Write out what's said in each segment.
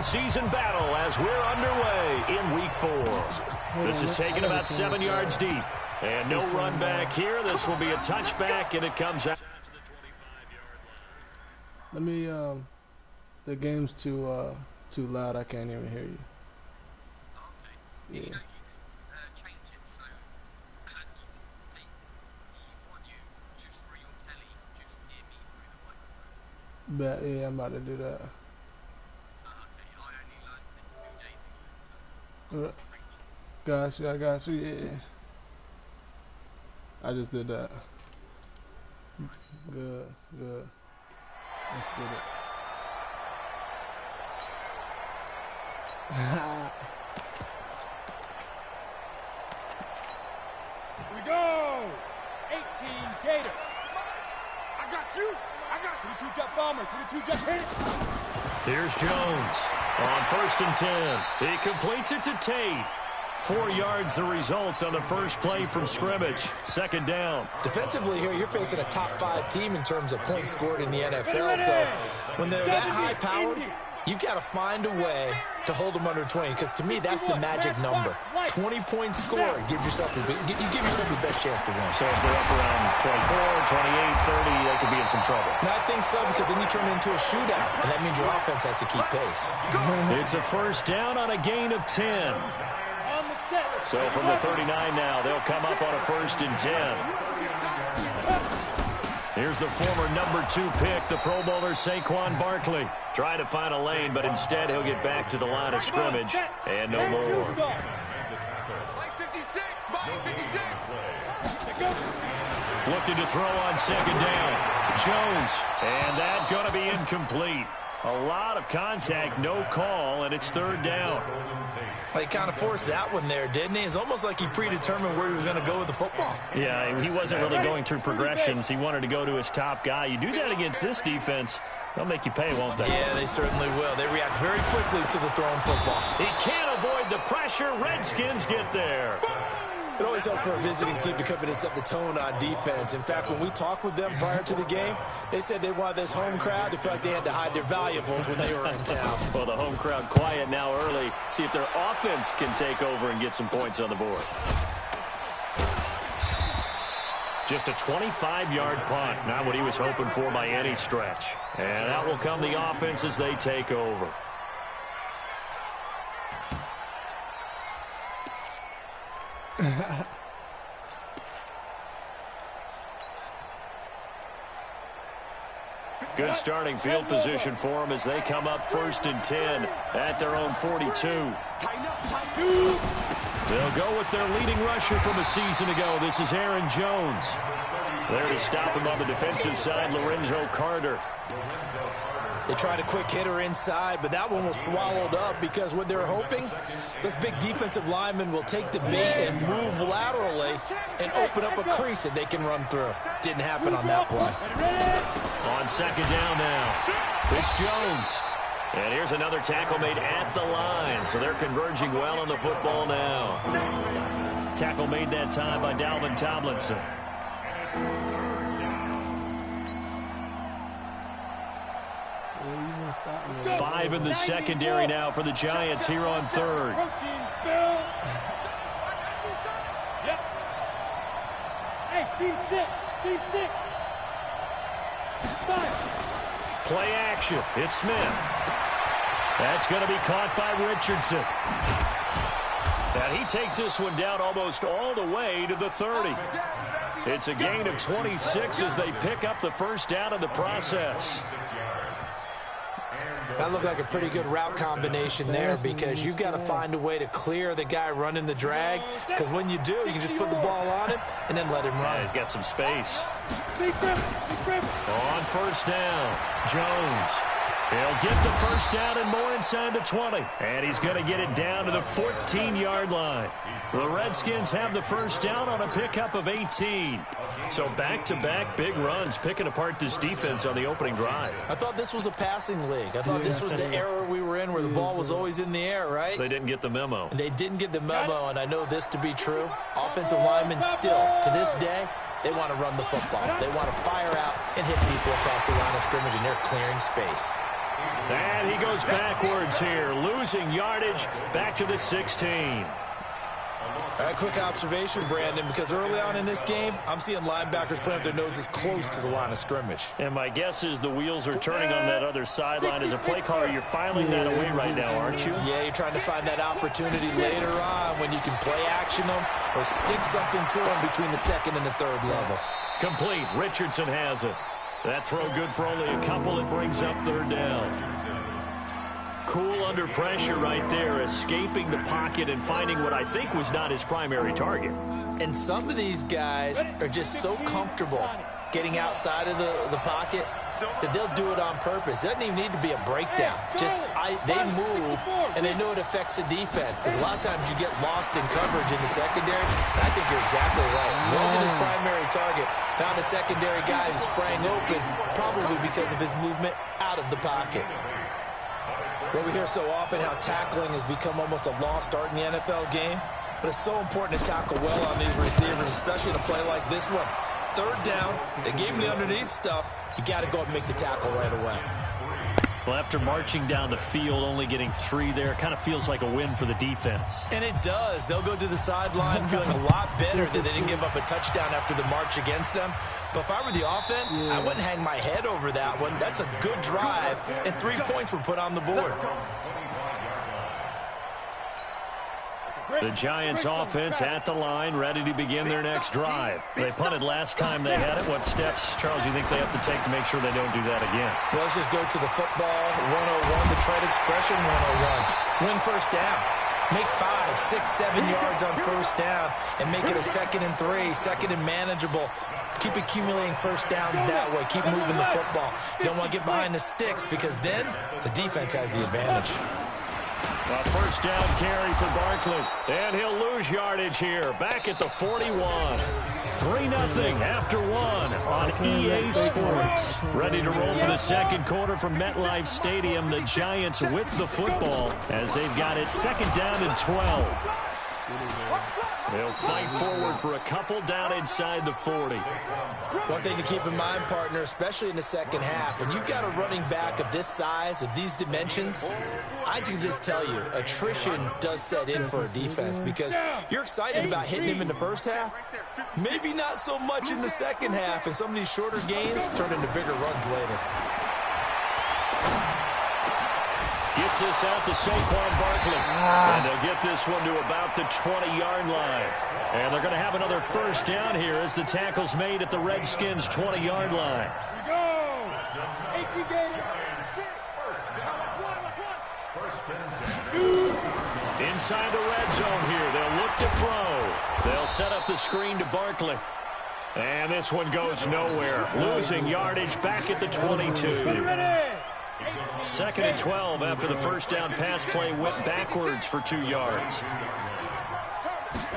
preseason battle as we're underway in Week 4. This is taken about 7 yards deep. And no run back here. This will be a touchback, and it comes out. Let me, the game's too loud. I can't even hear you. Okay. Yeah. Change it so you can take the volume just through your telly, just hear me through the microphone. Yeah, I'm about to do that. Okay, I only learned this 2 days ago, so Got you, I got you, yeah. I just did that. Good, good. Let's get it. Here we go! 18 Gator. I got you. 22 Jet Bomber. 22 Jet Hit. Here's Jones on 1st and 10. He completes it to Tate. 4 yards the result on the first play from scrimmage. 2nd down. Defensively here, you're facing a top 5 team in terms of points scored in the NFL. So when they're that high-powered, you've got to find a way to hold them under 20. Because to me, that's the magic number. 20 points scored. You give yourself the best chance to win. So if they're up around 24, 28, 30, they could be in some trouble. And I think so, because then you turn it into a shootout, and that means your offense has to keep pace. It's a 1st down on a gain of 10. So from the 39 now, they'll come up on a 1st and 10. Here's the former number 2 pick, the Pro Bowler Saquon Barkley. Trying to find a lane, but instead he'll get back to the line of scrimmage and no more. Looking to throw on 2nd down. Jones, and that's going to be incomplete. A lot of contact, no call, and it's 3rd down. He kind of forced that one there, didn't he? It's almost like he predetermined where he was going to go with the football. Yeah, he wasn't really going through progressions. He wanted to go to his top guy. You do that against this defense, they'll make you pay, won't they? Yeah, they certainly will. They react very quickly to the thrown football. He can't avoid the pressure. Redskins get there. It always helps for a visiting team to come in and set the tone on defense. In fact, when we talked with them prior to the game, they said they wanted this home crowd to feel like they had to hide their valuables when they were in town. Well, the home crowd quiet now early. See if their offense can take over and get some points on the board. Just a 25-yard punt. Not what he was hoping for by any stretch. And out will come the offense as they take over. Good starting field position for them as they come up 1st and 10 at their own 42. They'll go with their leading rusher from a season ago. This is Aaron Jones. There to stop him on the defensive side, Lorenzo Carter. They tried a quick hitter inside, but that one was swallowed up because what they're hoping, those big defensive linemen will take the bait and move laterally and open up a crease that they can run through. Didn't happen on that play. On 2nd down now, it's Jones. And here's another tackle made at the line, so they're converging well on the football now. Tackle made that time by Dalvin Tomlinson. Five in the secondary now for the Giants here on 3rd. Hey, team 6. Play action. It's Smith. That's going to be caught by Richardson. And he takes this one down almost all the way to the 30. It's a gain of 26 as they pick up the 1st down in the process. That looked like a pretty good route combination there because you've got to find a way to clear the guy running the drag, because when you do, you can just put the ball on him and then let him run. Yeah, he's got some space. On 1st down, Jones. He'll get the 1st down and more inside the 20. And he's going to get it down to the 14-yard line. The Redskins have the 1st down on a pickup of 18. So back-to-back big runs picking apart this defense on the opening drive. I thought this was a passing league. I thought this was the era we were in where the ball was always in the air, right? They didn't get the memo. And they didn't get the memo, and I know this to be true. Offensive linemen still, to this day, they want to run the football. They want to fire out and hit people across the line of scrimmage, and they're clearing space. And he goes backwards here, losing yardage back to the 16. A quick observation, Brandon, because early on in this game, I'm seeing linebackers putting up their noses close to the line of scrimmage. And my guess is the wheels are turning on that other sideline. As a play caller, you're filing that away right now, aren't you? Yeah, you're trying to find that opportunity later on when you can play action them or stick something to them between the second and the third level. Complete. Richardson has it. That throw good for only a couple. It brings up third down. Cool under pressure right there, escaping the pocket and finding what I think was not his primary target. And some of these guys are just so comfortable getting outside of the pocket that they'll do it on purpose. It doesn't even need to be a breakdown. They move, and they know it affects the defense, because a lot of times you get lost in coverage in the secondary, and I think you're exactly right. It wasn't his primary target. Found a secondary guy who sprang open, probably because of his movement out of the pocket. Well, we hear so often how tackling has become almost a lost art in the NFL game, but it's so important to tackle well on these receivers, especially in a play like this one. Third down, they gave him the underneath stuff. You got to go up and make the tackle right away. Well, after marching down the field, only getting 3 there, kind of feels like a win for the defense. And it does. They'll go to the sideline feeling a lot better that they didn't give up a touchdown after the march against them. But if I were the offense, I wouldn't hang my head over that one. That's a good drive, and 3 points were put on the board. The Giants offense at the line, ready to begin their next drive. They punted last time they had it. What steps, Charles, you think they have to take to make sure they don't do that again? Well, let's just go to the football 101, the trade expression 101. Win first down. Make 5, 6, 7 yards on first down and make it a 2nd and 3, 2nd and manageable. Keep accumulating first downs that way. Keep moving the football. You don't want to get behind the sticks, because then the defense has the advantage. A first down carry for Barkley, and he'll lose yardage here. Back at the 41. 3-0 after 1 on EA Sports. Ready to roll for the second quarter from MetLife Stadium. The Giants with the football as they've got it 2nd down and 12. They'll fight forward for a couple down inside the 40. One thing to keep in mind, partner, especially in the second half, when you've got a running back of this size, of these dimensions, I can just tell you, attrition does set in for a defense, because you're excited about hitting him in the first half, maybe not so much in the second half, and some of these shorter gains turn into bigger runs later. Gets this out to Saquon Barkley. And they'll get this one to about the 20-yard line. And they're going to have another first down here as the tackle's made at the Redskins' 20-yard line. Here we go. 18 Gator. Inside the red zone here. They'll look to throw. They'll set up the screen to Barkley. And this one goes nowhere. Losing yardage back at the 22. 2nd and 12 after the first down pass play went backwards for 2 yards.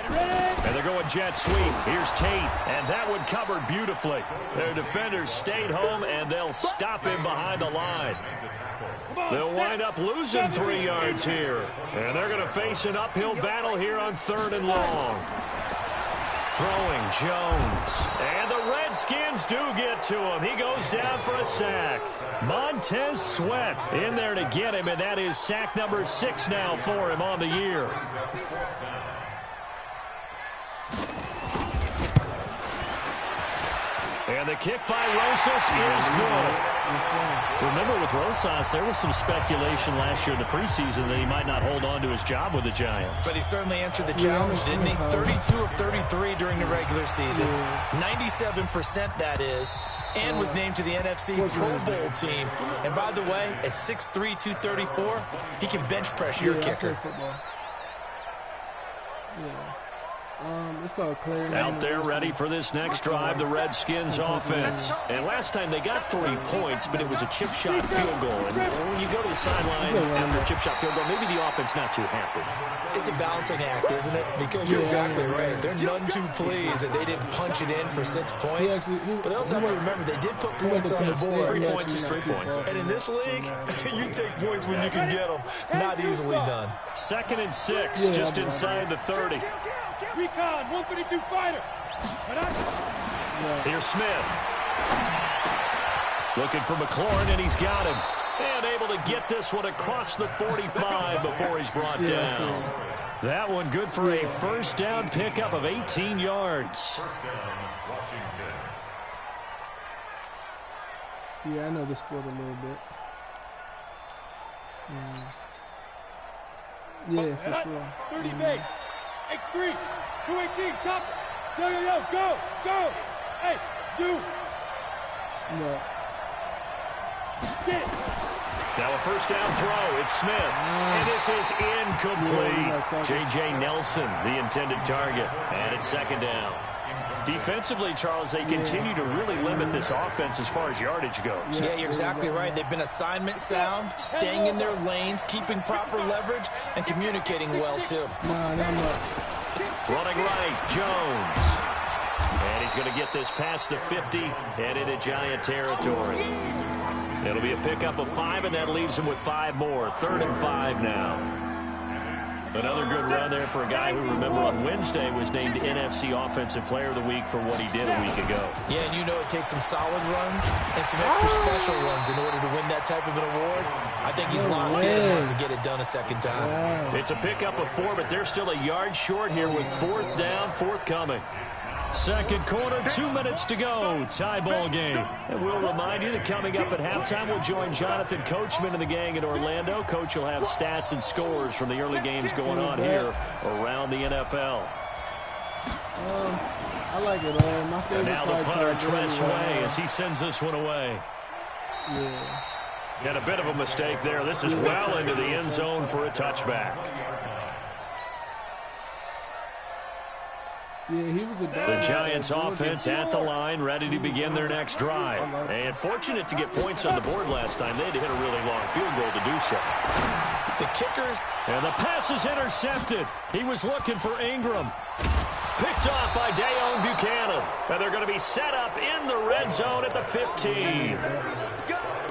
And they're going jet sweep. Here's Tate, and that one covered beautifully. Their defenders stayed home, and they'll stop him behind the line. They'll wind up losing 3 yards here. And they're going to face an uphill battle here on 3rd and long. Throwing Jones. And the Redskins do get to him. He goes down for a sack. Montez Sweat in there to get him, and that is sack number 6 now for him on the year. And the kick by Rosas is good. Remember, with Rosas, there was some speculation last year in the preseason that he might not hold on to his job with the Giants. But he certainly answered the challenge, didn't he? 32 of 33 during the regular season. 97% that is. And was named to the NFC Pro Bowl team. And by the way, at 6'3", 234, he can bench press your kicker. Out there ready for this next drive, the Redskins offense. And last time they got 3 points, but it was a chip shot field goal. And when you go to the sideline after a chip shot field goal, maybe the offense not too happy. It's a balancing act, isn't it? Because you're exactly right. They're none too pleased that they didn't punch it in for 6 points. But they also have to remember they did put points on the board. 3 points is 3 points. And in this league, you take points when you can get them. Not easily done. 2nd and 6, just inside the 30. Recon, 132 fighter. Here's Smith. Looking for McLaurin, and he's got him. And able to get this one across the 45 before he's brought down. That one good for a first down pickup of 18 yards. Yeah, I know the sport a little bit. Yeah, for sure. 30 base. X3. 218. Chopper. Yo, yo, yo. Go. Go. Hey, do. No. Get it. Now a first down throw. It's Smith. And this is incomplete. J.J. Nelson, the intended target. And it's second down. Defensively, Charles, they continue to really limit this offense as far as yardage goes. Yeah, you're exactly right. They've been assignment sound, staying in their lanes, keeping proper leverage, and communicating well, too. Running right, Jones. And he's going to get this past the 50 and into Giant territory. It'll be a pickup of 5, and that leaves him with 5 more. 3rd and 5 now. Another good run there for a guy who, remember, on Wednesday was named NFC Offensive Player of the Week for what he did a week ago. Yeah, and you know it takes some solid runs and some extra special runs in order to win that type of an award. I think he's locked in and wants to get it done a second time. It's a pickup of 4, but they're still a yard short here with 4th down, forthcoming. Second quarter, 2 minutes to go. Tie ball game. And we'll remind you that coming up at halftime, we'll join Jonathan Coachman and the gang in Orlando. Coach will have stats and scores from the early games going on here around the NFL. I like it, man. My favorite. And now the punter, Tress Way, as he sends this one away. Yeah. And a bit of a mistake there. This is well into the end zone for a touchback. Yeah, he was the Giants offense at the line, ready to begin their next drive. And fortunate to get points on the board last time. They had to hit a really long field goal to do so. The kickers. And the pass is intercepted. He was looking for Ingram. Picked off by Dayon Buchanan. And they're going to be set up in the red zone at the 15.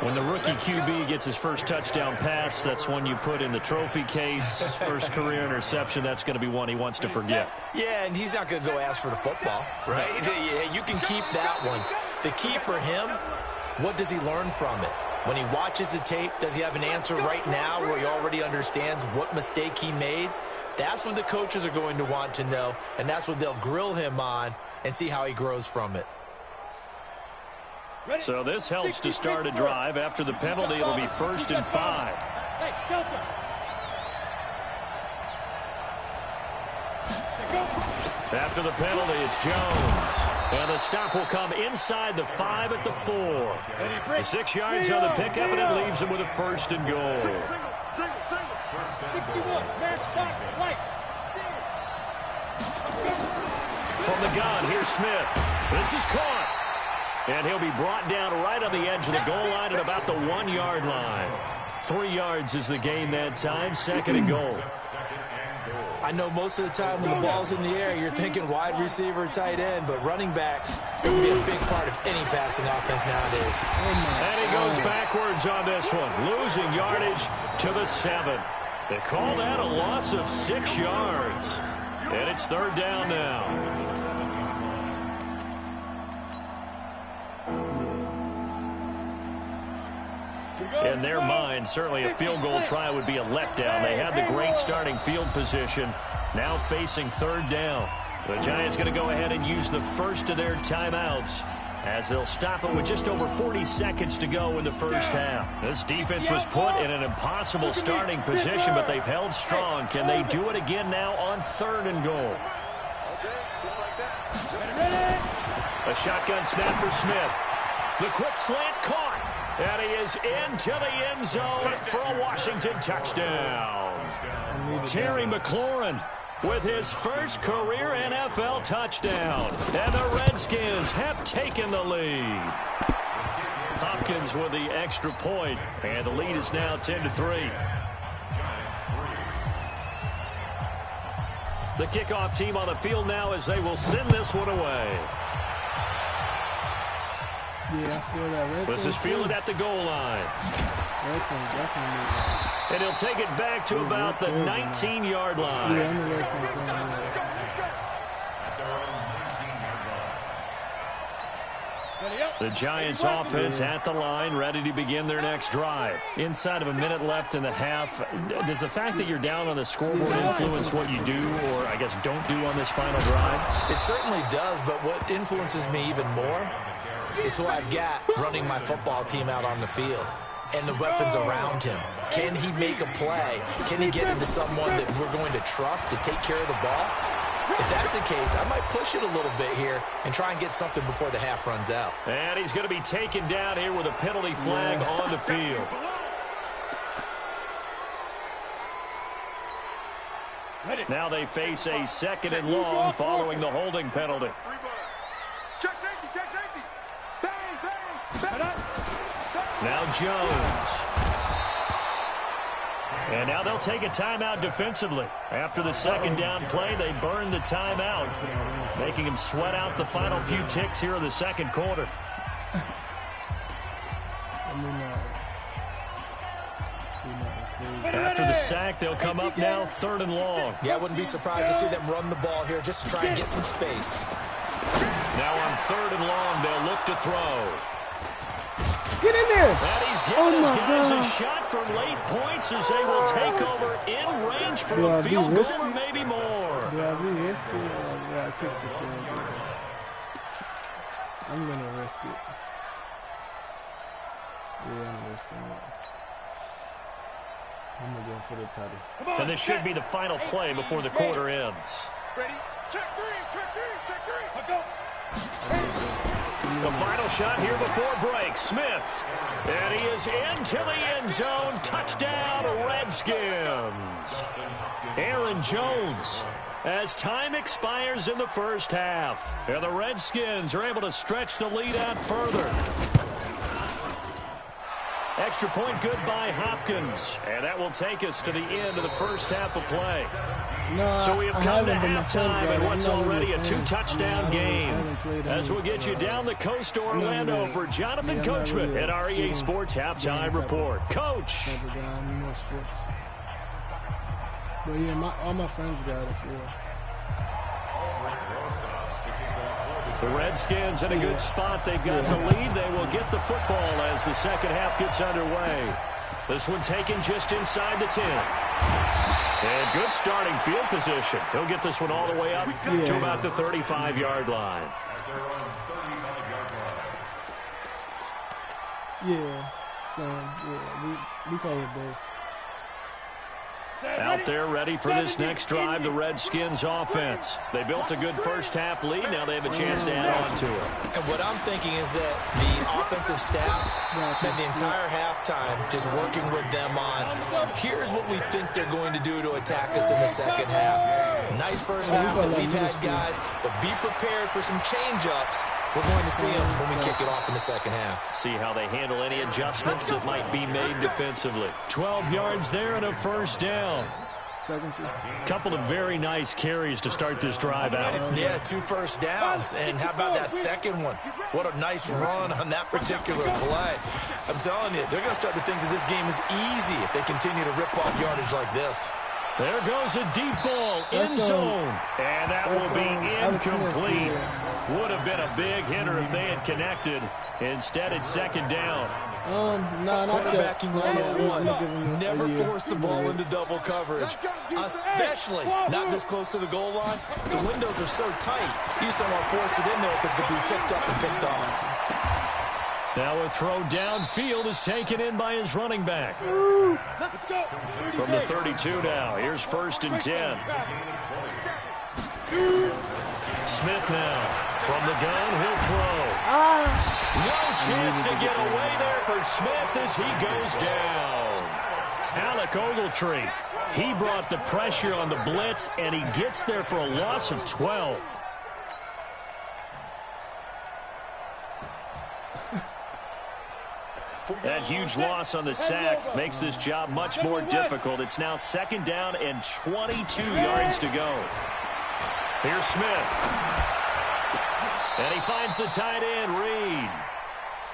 When the rookie QB gets his first touchdown pass, that's one you put in the trophy case. First career interception, that's going to be one he wants to forget. Yeah, and he's not going to go ask for the football, right? Yeah, you can keep that one. The key for him, what does he learn from it? When he watches the tape, does he have an answer right now where he already understands what mistake he made? That's what the coaches are going to want to know, and that's what they'll grill him on and see how he grows from it. So this helps to start a drive. After the penalty, it'll be 1st and 5. Hey, Delta. After the penalty, it's Jones. And the stop will come inside the 5 at the 4. The 6 yards on the pickup, and it leaves him with a 1st and goal. 61, match shots, right. From the gun, here's Smith. This is caught. And he'll be brought down right on the edge of the goal line at about the 1-yard line. 3 yards is the gain that time. 2nd and goal. I know most of the time when the ball's in the air, you're thinking wide receiver, tight end, but running backs can be a big part of any passing offense nowadays. And he goes backwards on this one, losing yardage to the 7. They call that a loss of 6 yards. And it's 3rd down now. In their mind, certainly a field goal try would be a letdown. They had the great starting field position, now facing 3rd down. The Giants going to go ahead and use the first of their timeouts as they'll stop it with just over 40 seconds to go in the first half. This defense was put in an impossible starting position, but they've held strong. Can they do it again now on 3rd and goal? A shotgun snap for Smith. The quick slant caught. And he is into the end zone for a Washington touchdown. Terry McLaurin with his first career NFL touchdown. And the Redskins have taken the lead. Hopkins with the extra point. And the lead is now 10-3. The kickoff team on the field now as they will send this one away. Yeah, I feel that. This is fielded at the goal line. And he'll take it back to about the 19-yard line. Yeah, I know Redskins fan. The Giants offense at the line, ready to begin their next drive. Inside of a minute left in the half, does the fact that you're down on the scoreboard influence what you do, or I guess don't do on this final drive? It certainly does, but what influences me even more is who I've got running my football team out on the field and the weapons around him. Can he make a play? Can he get into someone that we're going to trust to take care of the ball? If that's the case, I might push it a little bit here and try and get something before the half runs out. And he's going to be taken down here with a penalty flag on the field. Now they face a 2nd and long following the holding penalty. Check safety, check safety. Bang, bang. Now Jones. And now they'll take a timeout defensively. After the 2nd down play, they burn the timeout, making him sweat out the final few ticks here in the 2nd quarter. After the sack, they'll come up now 3rd and long. Yeah, I wouldn't be surprised to see them run the ball here just to try and get some space. Now on 3rd and long, they'll look to throw. Get in there! And he's giving his guys a shot for late points as they will take over in range for a field goal or maybe more. I'm going to risk it. Yeah, I'm risking it. I'm going to go for the title. And this should be the final play before the quarter ends. Ready? Check three, check three, check three. Let's go. The final shot here before break. Smith. And he is into the end zone. Touchdown, Redskins. Aaron Jones. As time expires in the first half. And the Redskins are able to stretch the lead out further. Extra point good by Hopkins. And that will take us to the end of the first half of play. So we have come to halftime in what's already a 2-touchdown game. As we'll get you down the coast to Orlando for Jonathan Coachman at our EA Sports Halftime Report. Coach. But yeah, all my friends got it. The Redskins in a good spot. They've got the lead. They will get the football as the second half gets underway. This one taken just inside the 10. And good starting field position. He'll get this one all the way up to about the 35-yard line. Yeah, so yeah, we call it both. Out there ready for this next drive, the Redskins offense. They built a good first half lead. Now they have a chance to add on to it. And what I'm thinking is that the offensive staff spent the entire halftime just working with them on, here's what we think they're going to do to attack us in the second half. Nice first half that we've had, guys, but be prepared for some change-ups. We're going to see them when we kick it off in the second half. See how they handle any adjustments that might be made defensively. 12 yards there and a first down. Couple of very nice carries to start this drive out. Yeah, 2 first downs. And how about that second one? What a nice run on that particular play. I'm telling you, they're going to start to think that this game is easy if they continue to rip off yardage like this. There goes a deep ball, end zone. And that will be incomplete. Would have been a big hitter if they had connected. Instead, it's second down. Quarterbacking 101. Never force the ball into double coverage, especially not this close to the goal line. The windows are so tight. You just don't want to force it in there because it could be tipped up and picked off. Now a throw downfield is taken in by his running back. From the 32 now. Here's 1st and 10. Smith now. From the gun, he'll throw. No chance to get away there for Smith as he goes down. Alec Ogletree. He brought the pressure on the blitz, and he gets there for a loss of 12. That huge loss on the sack makes this job much more difficult. It's now 2nd down and 22 yards to go. Here's Smith. And he finds the tight end, Reed.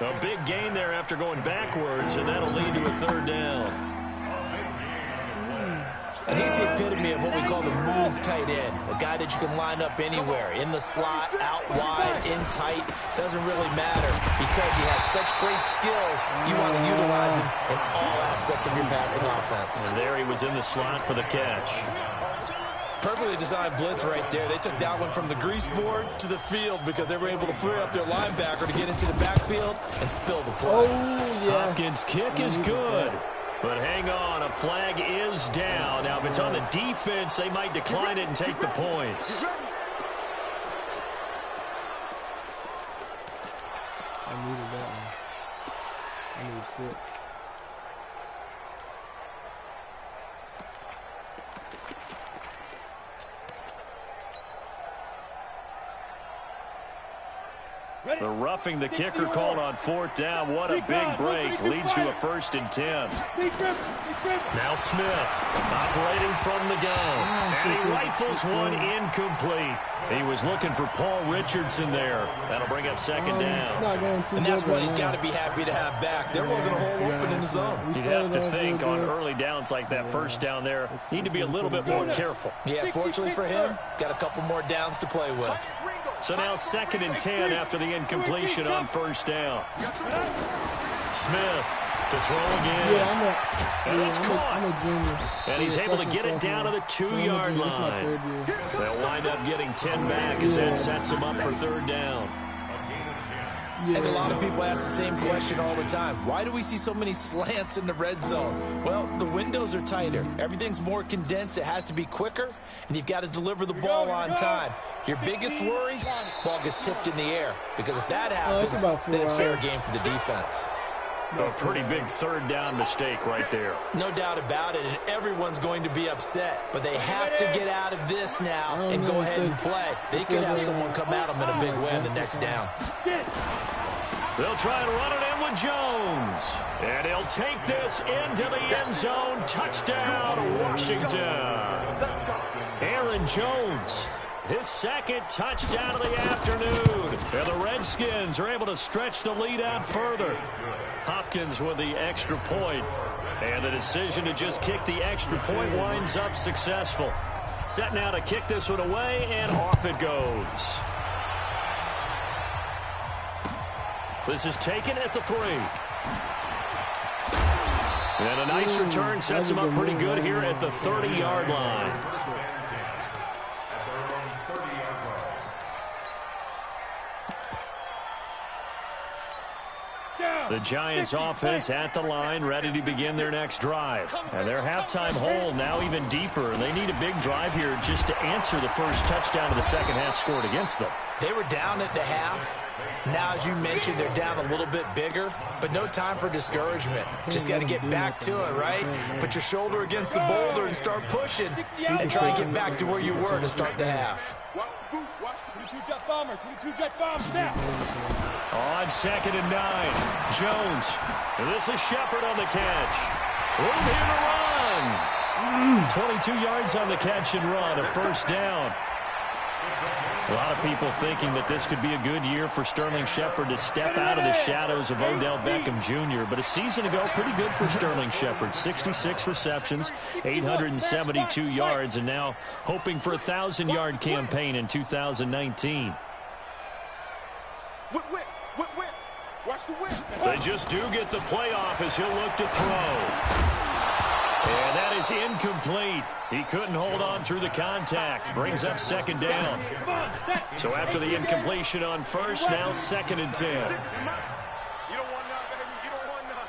A big gain there after going backwards, and that'll lead to a 3rd down. And he's the epitome of what we call the move tight end, a guy that you can line up anywhere, in the slot, out wide, in tight, doesn't really matter because he has such great skills. You want to utilize him in all aspects of your passing offense. And there he was in the slot for the catch. Perfectly designed blitz right there. They took that one from the grease board to the field because they were able to free up their linebacker to get into the backfield and spill the play. Oh, yeah. Hopkins' kick is good. But hang on, a flag is down. Now, if it's on the defense, they might decline it and take the points. I needed that one. I need 6. The roughing the kicker called on 4th down. What a big break. Leads to a 1st and 10. Now Smith operating from the gun. And he rifles one incomplete. He was looking for Paul Richardson there. That'll bring up 2nd down. And that's what he's got to be happy to have back. There wasn't a hole open in the zone. You'd have to think on early downs like that 1st down there, need to be a little bit more careful. Yeah, fortunately for him, got a couple more downs to play with. So now 2nd and 10 after the incompletion on 1st down. Smith to throw again. And it's caught. And he's able to get it down to the 2-yard line. They'll wind up getting 10 back as that sets him up for 3rd down. And a lot of people ask the same question all the time. Why do we see so many slants in the red zone? Well, the windows are tighter. Everything's more condensed. It has to be quicker, and you've got to deliver the ball on time. Your biggest worry, ball gets tipped in the air. Because if that happens, then it's fair game for the defense. A pretty big 3rd down mistake right there. No doubt about it, and everyone's going to be upset. But they have to get out of this now and go ahead and play. They could have someone come at them in a big way on the next down. They'll try and run it in with Jones. And he'll take this into the end zone. Touchdown, Washington. Aaron Jones, his 2nd touchdown of the afternoon. And the Redskins are able to stretch the lead out further. Hopkins with the extra point. And the decision to just kick the extra point winds up successful. Set now to kick this one away, and off it goes. This is taken at the 3. And a nice return sets him up pretty good here at the 30-yard line. The Giants offense at the line, ready to begin their next drive. And their halftime hole now even deeper. They need a big drive here just to answer the first touchdown of the second half scored against them. They were down at the half. Now, as you mentioned, they're down a little bit bigger, but no time for discouragement. Just got to get back to it, right? Put your shoulder against the boulder and start pushing and try and get back to where you were to start the half. On 2nd and 9, Jones. And this is Shepard on the catch. Room here to run. 22 yards on the catch and run, a 1st down. A lot of people thinking that this could be a good year for Sterling Shepard to step out of the shadows of Odell Beckham Jr. But a season ago, pretty good for Sterling Shepard. 66 receptions, 872 yards, and now hoping for a 1,000-yard campaign in 2019. They just do get the playoff as he'll look to throw. And that is incomplete. He couldn't hold on through the contact. Brings up 2nd down. So after the incompletion on 1st, now 2nd and 10. You don't want none, baby. You don't want none.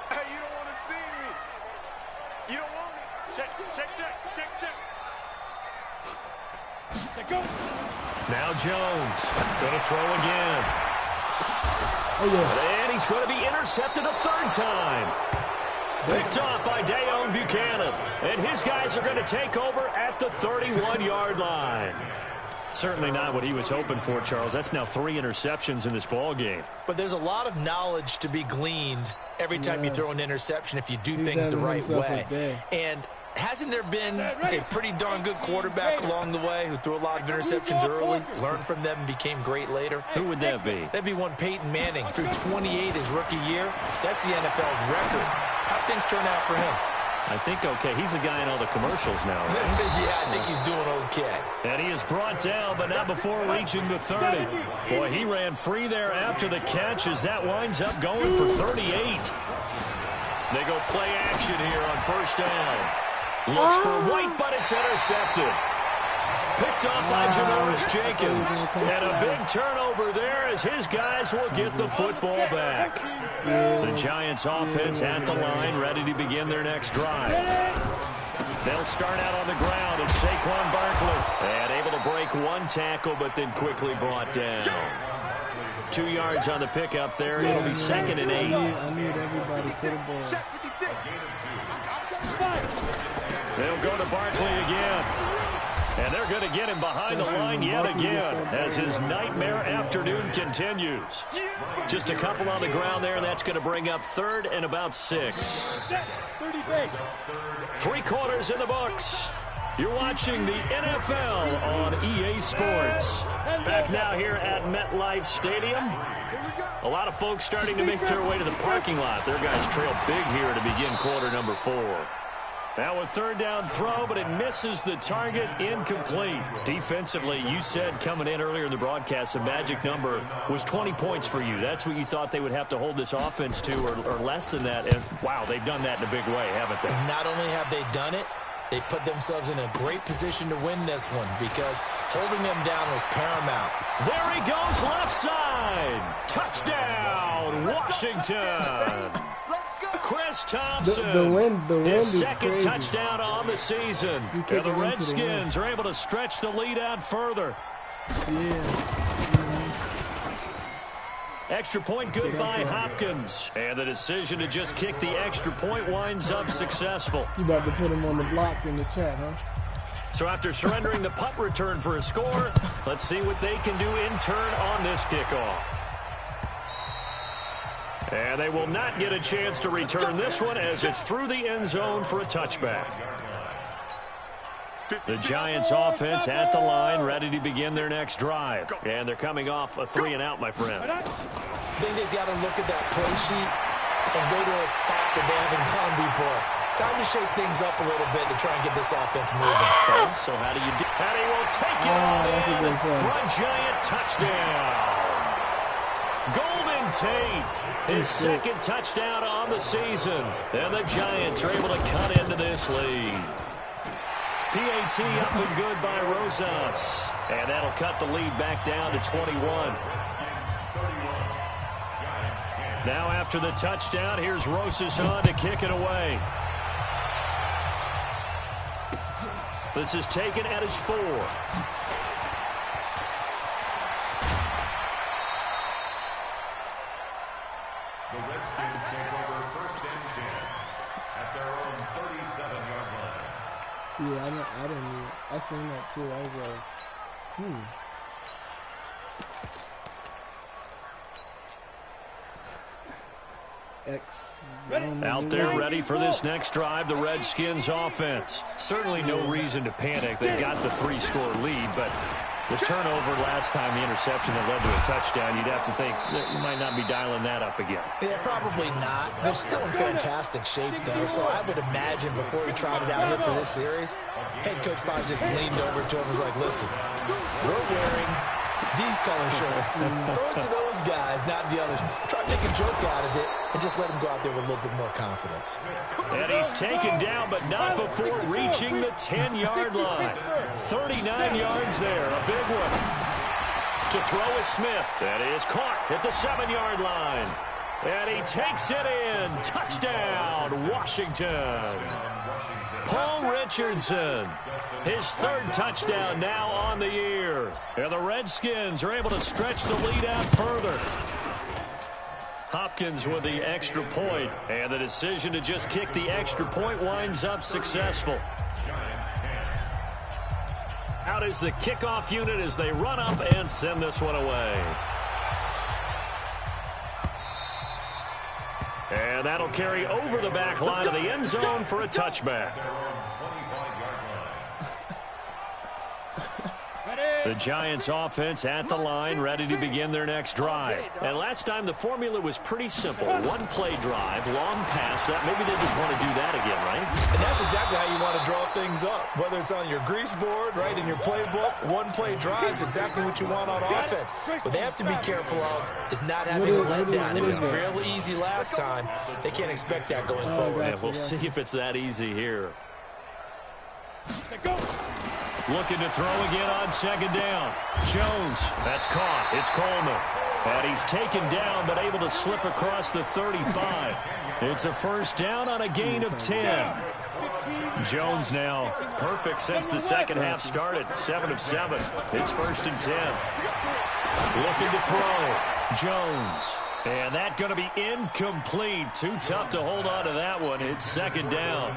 Hey, you don't want to see me. You don't want me. Check. Go. Now Jones going to throw again. Oh, yeah. And he's going to be intercepted a 3rd time. Picked off by Dayon Buchanan. And his guys are going to take over at the 31-yard line. Certainly not what he was hoping for, Charles. That's now 3 interceptions in this ball game. But there's a lot of knowledge to be gleaned every time you throw an interception if you do things the right way. And hasn't there been a pretty darn good quarterback along the way who threw a lot of interceptions early, learned from them, and became great later? Who would that be? That'd be one Peyton Manning. Threw 28 his rookie year. That's the NFL record. How'd things turn out for him? I think okay. He's a guy in all the commercials now, right? Yeah, I think he's doing okay. And he is brought down, but not before reaching the 30. Boy, he ran free there after the catch as that winds up going for 38. They go play action here on first down. Looks for White, but it's intercepted. Picked up by Janoris Jenkins. And a big turnover there as his guys will get the football back. The Giants offense at the line, ready to begin their next drive. They'll start out on the ground. It's Saquon Barkley. And able to break one tackle, but then quickly brought down. 2 yards on the pickup there. It'll be 2nd and 8. I need everybody to the ball. They'll go to Barkley again. And they're going to get him behind the line yet again as his nightmare afternoon continues. Just a couple on the ground there, and that's going to bring up 3rd and about 6. 3 quarters in the books. You're watching the NFL on EA Sports. Back now here at MetLife Stadium. A lot of folks starting to make their way to the parking lot. Their guys trail big here to begin quarter number 4. Now a 3rd down throw, but it misses the target, incomplete. Defensively, you said coming in earlier in the broadcast, the magic number was 20 points for you. That's what you thought they would have to hold this offense to, or less than that. And, wow, they've done that in a big way, haven't they? Not only have they done it, they put themselves in a great position to win this one because holding them down was paramount. There he goes, left side. Touchdown, Washington. Chris Thompson, The wind his is 2nd crazy. touchdown on the season. And the Redskins are able to stretch the lead out further. Yeah. Extra point good by Hopkins. And the decision to just kick the extra point winds up successful. You about to put him on the block in the chat, huh? So after surrendering the punt return for a score, let's see what they can do in turn on this kickoff. And they will not get a chance to return this one as it's through the end zone for a touchback. The Giants offense at the line, ready to begin their next drive. And they're coming off a 3-and-out, my friend. I think they've got to look at that play sheet and go to a spot that they haven't gone before. Time to shake things up a little bit to try and get this offense moving. Okay, so how do you do? And he will take it on in for a Giant touchdown. Golden Tate, his 2nd touchdown on the season. And the Giants are able to cut into this lead. PAT up and good by Rosas. And that'll cut the lead back down to 21. Now after the touchdown, here's Rosas on to kick it away. This is taken at his 4. The Redskins take over 1st and 10 at their own 37-yard line. Yeah, I didn't. I seen that too. I was like, Out there ready for this next drive, the Redskins offense. Certainly no reason to panic. They've got the 3-score lead, but the turnover last time, the interception that led to a touchdown, you'd have to think that you might not be dialing that up again. Yeah, probably not. They're still in fantastic shape, though, so I would imagine before he tried it out here for this series, head coach probably just leaned over to him and was like, listen, we're wearing these color shirts. Throw it to those guys, not the others. Try to make a joke out of it and just let him go out there with a little bit more confidence. And he's taken down, but not before reaching the 10-yard line. 39 yards there, a big one. To throw is Smith. That is caught at the 7-yard line. And he takes it in. Touchdown, Washington. Paul Richardson, his 3rd touchdown now on the year. And the Redskins are able to stretch the lead out further. Hopkins with the extra point, and the decision to just kick the extra point winds up successful. Out is the kickoff unit as they run up and send this one away. And that'll carry over the back line of the end zone for a touchback. Ready? The Giants offense at the line, ready to begin their next drive. And last time the formula was pretty simple. One play drive, long pass. Maybe they just want to do that again, right? And that's exactly how you want to draw things up. Whether it's on your grease board, right, in your playbook, one play drive is exactly what you want on offense. What they have to be careful of is not having a letdown. It was real easy last time. They can't expect that going forward. And we'll see if it's that easy here. Looking to throw again on second down. Jones, that's caught. It's Coleman. And he's taken down, but able to slip across the 35. It's a first down on a gain of 10. Jones now perfect since the second half started. 7 of 7. It's first and 10. Looking to throw. Jones. And that's going to be incomplete. Too tough to hold on to that one. It's second down.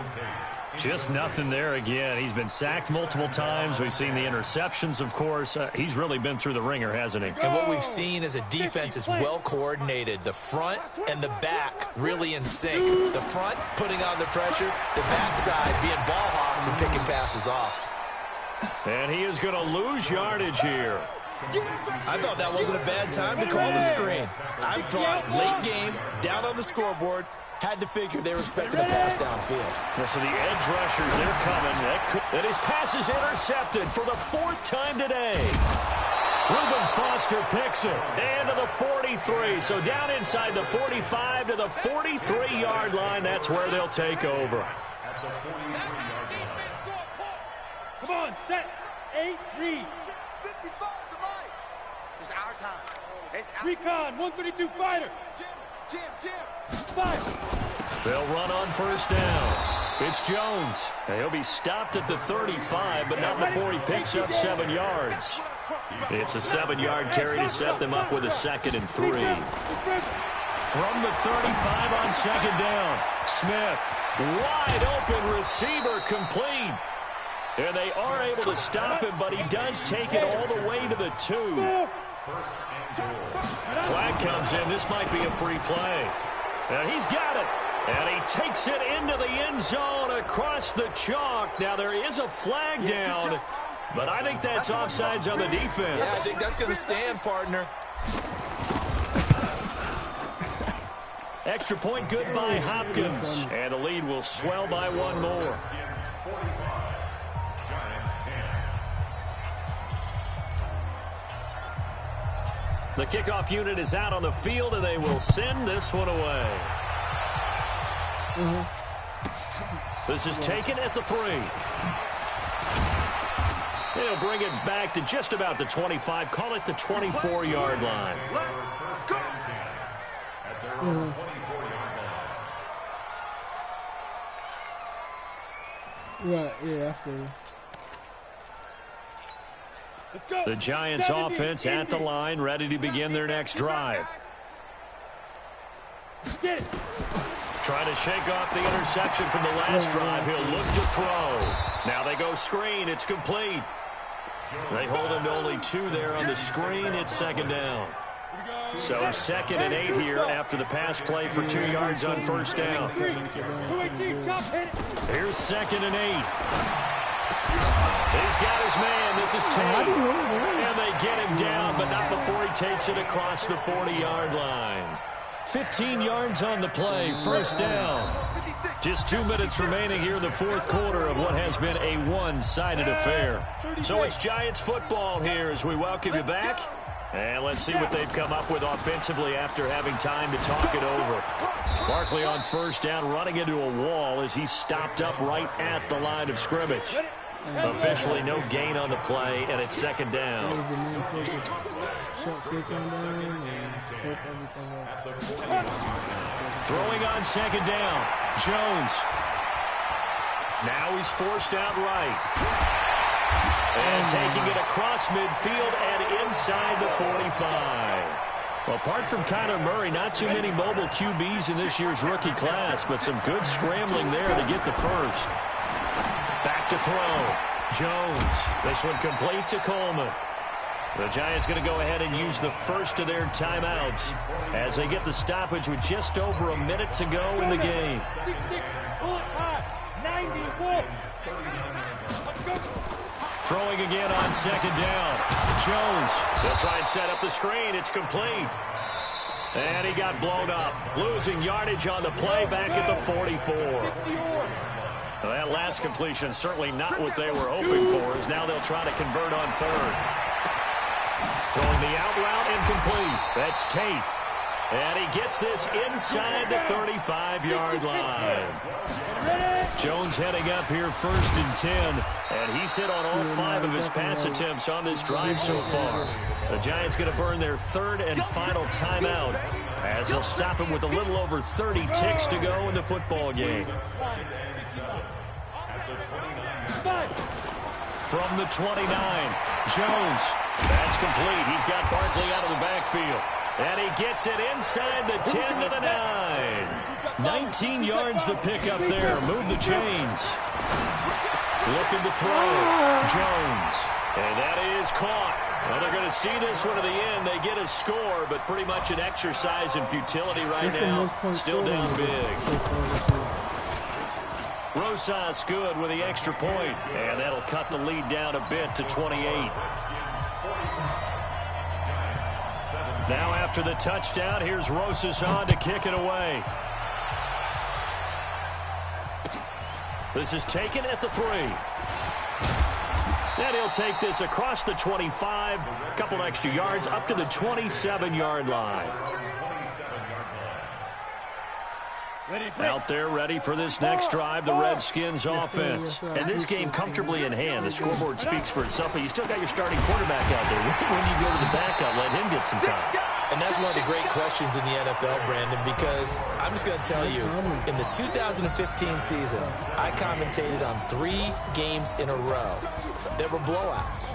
Just nothing there again. He's been sacked multiple times. We've seen the interceptions, of course. He's really been through the ringer, hasn't he? And what we've seen is a defense is well coordinated. The front and the back really in sync. The front putting on the pressure, the backside being ball hawks and picking passes off. And he is going to lose yardage here. I thought that wasn't a bad time to call the screen. I thought late game, down on the scoreboard, had to figure they were expecting a pass downfield. Yeah, so the edge rushers, they're coming. And his pass is intercepted for the 4th time today. Reuben Foster picks it. And to the 43. So down inside the 45 to the 43-yard line. That's where they'll take over. At the 43-yard line. Come on, set, 8, read. 55 to Mike. It's our time. It's our Recon, 132 fighter. Jim. 5. They'll run on first down. It's Jones. And he'll be stopped at the 35, but not before he picks up 7 yards. It's a 7-yard carry to set them up with a 2nd and 3. From the 35 on second down, Smith, wide open receiver, complete. And they are able to stop him, but he does take it all the way to the 2. Flag comes in. This might be a free play. And he's got it. And he takes it into the end zone across the chalk. Now, there is a flag down, but I think that's offsides on the defense. Yeah, I think that's going to stand, partner. Extra point good by Hopkins. And the lead will swell by 1 more. The kickoff unit is out on the field, and they will send this one away. This is taken at the 3. They'll bring it back to just about the 25. Call it the 24-yard line. Right, yeah, I feel you. The Giants offense at the line, ready to begin their next drive. Trying to shake off the interception from the last drive. He'll look to throw. Now they go screen. It's complete. They hold him to only 2 there on the screen. It's second down. So 2nd and 8 here after the pass play for 2 yards on first down. Here's 2nd and 8. He's got his man. This is Tate. And they get him down, but not before he takes it across the 40-yard line. 15 yards on the play, first down. Just 2 minutes remaining here in the 4th quarter of what has been a one-sided affair. So it's Giants football here as we welcome you back. And let's see what they've come up with offensively after having time to talk it over. Barkley on first down, running into a wall as he's stopped up right at the line of scrimmage. Officially no gain on the play, and it's second down. That was the main focus. Shut 6 on down and hope everything else. Throwing on second down, Jones. Now he's forced out right. And taking it across midfield and inside the 45. Well, apart from Kyler Murray, not too many mobile QBs in this year's rookie class, but some good scrambling there to get the first. Back to throw. Jones. This one complete to Coleman. The Giants going to go ahead and use the first of their timeouts as they get the stoppage with just over a minute to go in the game. 94. Throwing again on second down. Jones. They'll try and set up the screen. It's complete. And he got blown up. Losing yardage on the play back at the 44. Well, that last completion certainly not what they were hoping for, as now they'll try to convert on third. Throwing the out route incomplete. That's Tate. And he gets this inside the 35-yard line. Jones heading up here 1st and 10. And he's hit on all 5 of his pass attempts on this drive so far. The Giants going to burn their 3rd and final timeout, as they'll stop him with a little over 30 ticks to go in the football game. From the 29, Jones. That's complete. He's got Barkley out of the backfield. And he gets it inside the 10 to the 9. 19 yards to pick up there. Move the chains. Looking to throw. Jones. And that is caught. Well, they're going to see this one to the end. They get a score, but pretty much an exercise in futility right now. Still down big. Rosas good with the extra point. And that'll cut the lead down a bit to 28. Now after the touchdown, here's Rosas on to kick it away. This is taken at the 3. And he'll take this across the 25. A couple extra yards up to the 27-yard line. Out there ready for this next drive, the Redskins offense. And this game comfortably in hand. The scoreboard speaks for itself, but you still got your starting quarterback out there. When you go to the backup, let him get some time. And that's one of the great questions in the NFL, Brandon, because I'm just going to tell you, in the 2015 season, I commentated on 3 games in a row that were blowouts.